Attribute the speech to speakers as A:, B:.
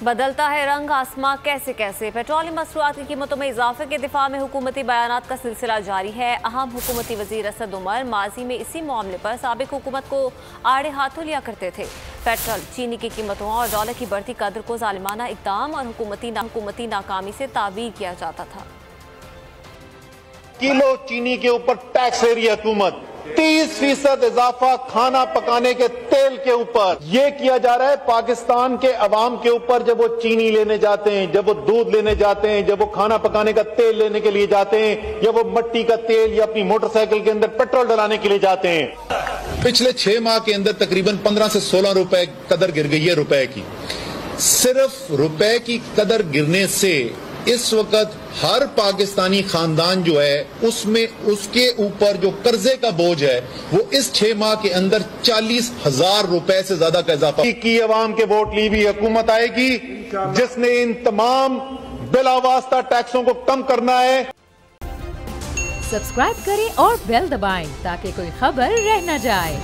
A: بدلتا ہے رنگ آسماں کیسے کیسے پیٹرولیم مصنوعات کی قیمتوں میں اضافے کے دفاع میں حکومتی بیانات کا سلسلہ جاری ہے۔ اہم حکومتی وزیر اسد عمر ماضی میں اسی معاملے پر سابق حکومت کو آڑے ہاتھوں لیا کرتے تھے۔ پیٹرول، چینی کی قیمتوں اور ڈالر کی بڑھتی قدر کو ظالمانہ اقدام اور حکومتی ناکامی سے تعبیر کیا جاتا تھا۔
B: کلو چینی کے اوپر ٹیکس لے رہی ہے حکومت، 30% اضافہ کھانا پکانے کے تیل کے اوپر یہ کیا جا رہا ہے پاکستان کے عوام کے اوپر۔ جب وہ چینی لینے جاتے ہیں، جب وہ دودھ لینے جاتے ہیں، جب وہ کھانا پکانے کا تیل لینے کے لیے جاتے ہیں، یا وہ مٹی کا تیل یا اپنی موٹر سائیکل کے اندر پیٹرول ڈلانے کے لیے جاتے ہیں۔ پچھلے 6 ماہ کے اندر تقریباً 15 سے 16 روپے قدر گر گئی ہے روپے کی۔ صرف روپے کی قدر گرنے سے اس وقت ہر پاکستانی خاندان جو ہے اس کے اوپر جو قرضے کا بوجھ ہے وہ اس 6 ماہ کے اندر 40,000 روپے سے زیادہ کا اضافہ کی عوام کے ووٹ لی ہوئی حکومت آئے گی جس نے ان تمام بلا واسطہ ٹیکسوں کو کم کرنا ہے۔
C: سبسکرائب کریں اور بیل دبائیں تاکہ کوئی خبر رہ نہ جائے۔